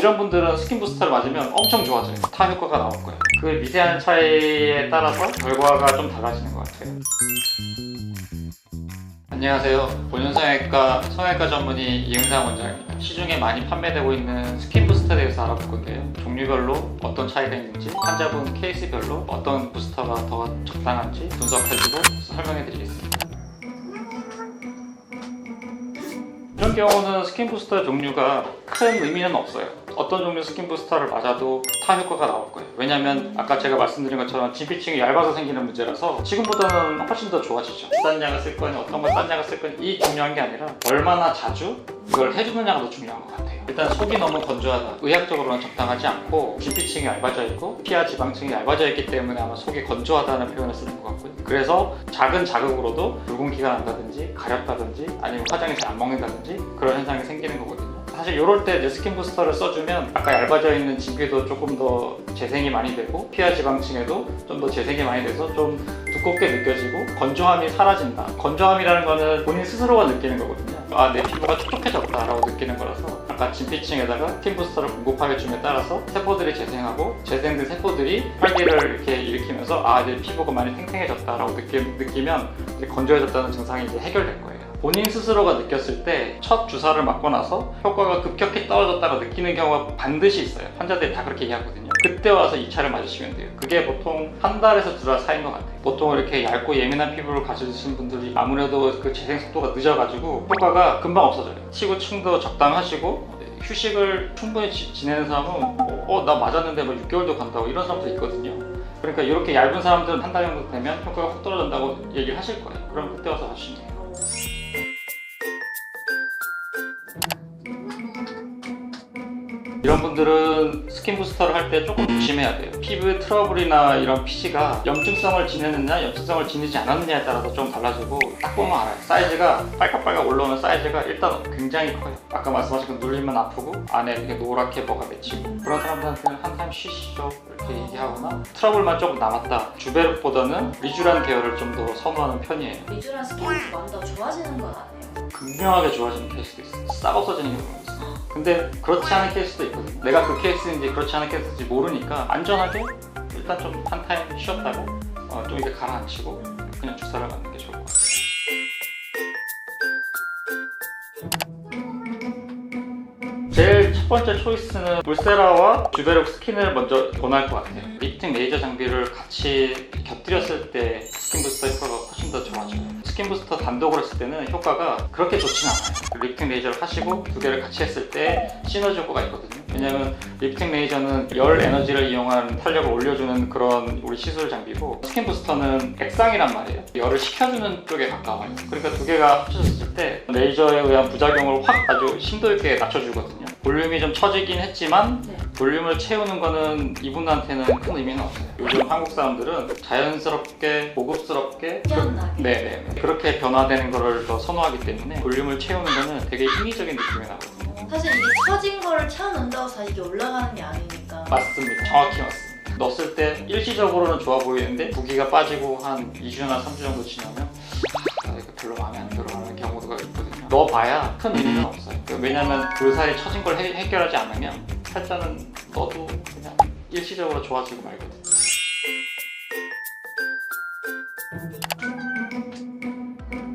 이런 분들은 스킨 부스터를 맞으면 엄청 좋아져요. 타 효과가 나올 거예요. 그 미세한 차이에 따라서 결과가 좀 달라지는 것 같아요. 안녕하세요. 본연성형외과 성형외과 전문의 이응상 원장입니다. 시중에 많이 판매되고 있는 스킨 부스터에 대해서 알아볼 건데요. 종류별로 어떤 차이가 있는지, 환자분 케이스별로 어떤 부스터가 더 적당한지 분석해주고 설명해드리겠습니다. 이런 경우는 스킨 부스터 종류가 큰 의미는 없어요. 어떤 종류 스킨 부스터를 맞아도 타 효과가 나올 거예요. 왜냐면 아까 제가 말씀드린 것처럼 진피층이 얇아서 생기는 문제라서 지금보다는 훨씬 더 좋아지죠. 비싼 약을 쓸 거니 어떤 걸 싼 약을 쓸 거니 이 중요한 게 아니라 얼마나 자주 이걸 해주느냐가 더 중요한 것 같아요. 일단 속이 너무 건조하다. 의학적으로는 적당하지 않고 진피층이 얇아져 있고 피하 지방층이 얇아져 있기 때문에 아마 속이 건조하다는 표현을 쓰는 것 같고요. 그래서 작은 자극으로도 붉은기가 난다든지 가렵다든지 아니면 화장이 잘 안 먹는다든지 그런 현상이 생기는 거거든요. 사실 이럴 때 스킨 부스터를 써주면 아까 얇아져 있는 진피도 조금 더 재생이 많이 되고 피하 지방층에도 좀 더 재생이 많이 돼서 좀 두껍게 느껴지고 건조함이 사라진다. 건조함이라는 거는 본인 스스로가 느끼는 거거든요. 아, 내 피부가 촉촉해졌다 라고 느끼는 거라서 아까 진피층에다가 스킨 부스터를 공급하게 줌에 따라서 세포들이 재생하고 재생된 세포들이 활기를 이렇게 일으키면서 아, 내 피부가 많이 탱탱해졌다 라고 느끼면 이제 건조해졌다는 증상이 이제 해결될 거예요. 본인 스스로가 느꼈을 때 첫 주사를 맞고 나서 효과가 급격히 떨어졌다고 느끼는 경우가 반드시 있어요. 환자들이 다 그렇게 얘기하거든요. 그때 와서 2차를 맞으시면 돼요. 그게 보통 한 달에서 두 달 사이인 것 같아요. 보통 이렇게 얇고 예민한 피부를 가지신 분들이 아무래도 그 재생 속도가 늦어가지고 효과가 금방 없어져요. 치구층도 적당하시고 휴식을 충분히 지내는 사람은 나 맞았는데 뭐 6개월도 간다고 이런 사람도 있거든요. 그러니까 이렇게 얇은 사람들은 한 달 정도 되면 효과가 확 떨어진다고 얘기를 하실 거예요. 그럼 그때 와서 하시면 돼요. 이런 분들은 스킨 부스터를 할 때 조금 조심해야 돼요. 피부의 트러블이나 이런 피지가 염증성을 지내느냐 염증성을 지니지 않았느냐에 따라서 좀 달라지고 딱 보면 알아요. 사이즈가 빨갛빨갛 올라오는 사이즈가 일단 굉장히 커요. 아까 말씀하신 그 눌리면 아프고 안에 이렇게 노랗게 뭐가 맺히고 그런 사람들한테는 한타임 쉬시죠 이렇게 얘기하거나 트러블만 조금 남았다. 주베룩보다는 리쥬란 계열을 좀 더 선호하는 편이에요. 리쥬란 스킨이 먼저 좋아지는 건 아니에요? 극명하게 좋아지는 케이스도 있어요. 싹 없어지는 경우도 있어요. 근데 그렇지 않은 케이스도 있거든요. 내가 그 케이스인지 그렇지 않은 케이스인지 모르니까 안전하게 일단 좀 한 타임 쉬었다고 좀 이렇게 가라앉히고 그냥 주사를 맞는 게 좋을 것 같아요. 제일 첫 번째 초이스는 울세라와 주베룩 스킨을 먼저 권할 것 같아요. 리프팅 레이저 장비를 같이 곁들였을 때 스킨 부스터 효과가 훨씬 더 좋아져요. 스킨 부스터 단독으로 했을 때는 효과가 그렇게 좋진 않아요. 리프팅 레이저를 하시고 두 개를 같이 했을 때 시너지 효과가 있거든요. 왜냐하면 리프팅 레이저는 열 에너지를 이용한 탄력을 올려주는 그런 우리 시술 장비고 스킨 부스터는 액상이란 말이에요. 열을 식혀주는 쪽에 가까워요. 그러니까 두 개가 합쳐졌을 때 레이저에 의한 부작용을 확 아주 심도 있게 낮춰주거든요. 볼륨이 좀 처지긴 했지만 볼륨을 채우는 거는 이분한테는 큰 의미는 없어요. 요즘 한국 사람들은 자연스럽게 고급스럽게 희한하게 그렇게 변화되는 거를 더 선호하기 때문에 볼륨을 채우는 거는 되게 인위적인 느낌이 나거든요. 사실 이게 처진 거를 채워넣는다고 다시 이게 올라가는 게 아니니까. 맞습니다. 정확히 맞습니다. 넣었을 때 일시적으로는 좋아 보이는데 붓기가 빠지고 한 2주나 3주 정도 지나면 이거 별로 마음에 안 들어 하는 경우가 있거든요. 넣어봐야 큰 의미는 없어요. 왜냐면 그 사이 처진 걸 해결하지 않으면 살짝은 넣어도 그냥 일시적으로 좋아지고 말거든요.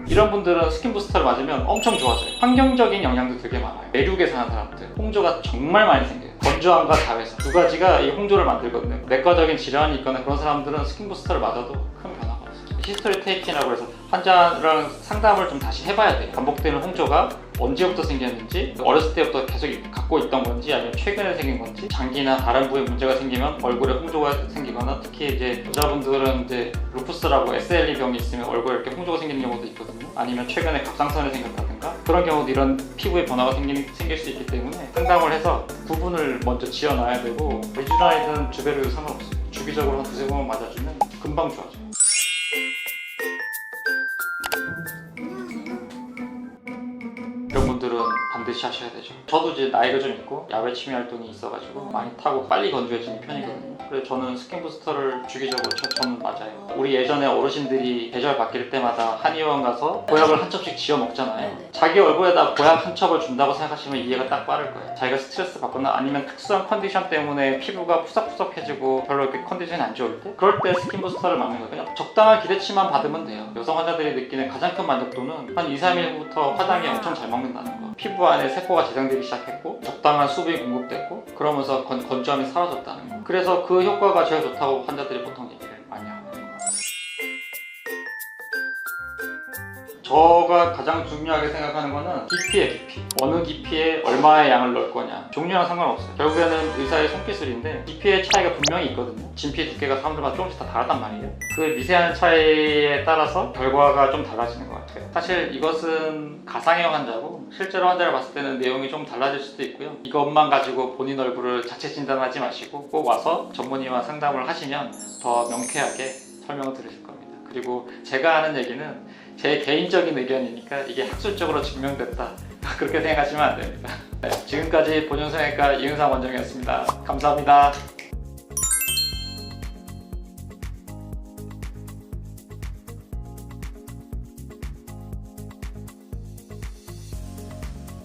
이런 분들은 스킨 부스터를 맞으면 엄청 좋아져요. 환경적인 영향도 되게 많아요. 내륙에 사는 사람들 홍조가 정말 많이 생겨요. 건조함과 자외선 두 가지가 이 홍조를 만들거든요. 내과적인 질환이 있거나 그런 사람들은 스킨 부스터를 맞아도 큰 변화가 없어요. 히스토리 테이킹이라고 해서 환자랑 상담을 좀 다시 해봐야 돼요. 반복되는 홍조가 언제부터 생겼는지, 어렸을 때부터 계속 갖고 있던 건지, 아니면 최근에 생긴 건지, 장기나 다른 부위에 문제가 생기면 얼굴에 홍조가 생기거나, 특히 이제 여자분들은 이제 루푸스라고 SLE 병이 있으면 얼굴에 이렇게 홍조가 생기는 경우도 있거든요. 아니면 최근에 갑상선이 생겼다든가 그런 경우도 이런 피부에 변화가 생길 수 있기 때문에 상담을 해서 구분을 먼저 지어놔야 되고 리쥬란이든 주베룩이든 상관없어요. 주기적으로 한 두세 번만 맞아주면 금방 좋아져요. 이런 분들은 반드시 대시하셔야 되죠. 저도 이제 나이가 좀 있고 야외 취미 활동이 있어가지고 많이 타고 빨리 건조해지는 편이거든요. 그래서 저는 스킨 부스터를 주기적으로 저는 맞아요. 우리 예전에 어르신들이 계절 바뀔 때마다 한의원 가서 보약을 한 첩씩 지어 먹잖아요. 네네. 자기 얼굴에다 보약 한 첩을 준다고 생각하시면 이해가 딱 빠를 거예요. 자기가 스트레스 받거나 아니면 특수한 컨디션 때문에 피부가 푸석푸석해지고 별로 이렇게 컨디션이 안 좋을 때 그럴 때 스킨 부스터를 맞는 거예요. 그냥 적당한 기대치만 받으면 돼요. 여성 환자들이 느끼는 가장 큰 만족도는 한 2, 3일부터 화장이 엄청 잘 먹는다는 거. 피부 안에 세포가 재생되기 시작했고 적당한 수분이 공급됐고 그러면서 건조함이 사라졌다는 거. 그래서 그 효과가 제일 좋다고 환자들이 보통 얘기를 많이 하고 있는 거예요. 저가 가장 중요하게 생각하는 거는 깊이에 깊이. 어느 깊이에 얼마의 양을 넣을 거냐. 종류랑 상관없어요. 결국에는 의사의 손기술인데 깊이의 차이가 분명히 있거든요. 진피 두께가 사람들마다 조금씩 다 다르단 말이에요. 그 미세한 차이에 따라서 결과가 좀 달라지는 것 같아요. 사실 이것은 가상형 환자고 실제로 환자를 봤을 때는 내용이 좀 달라질 수도 있고요. 이것만 가지고 본인 얼굴을 자체 진단하지 마시고 꼭 와서 전문의와 상담을 하시면 더 명쾌하게 설명을 들으실 겁니다. 그리고 제가 하는 얘기는 제 개인적인 의견이니까 이게 학술적으로 증명됐다 그렇게 생각하시면 안 됩니다. 네, 지금까지 본연성형외과 이은상 원장이었습니다. 감사합니다.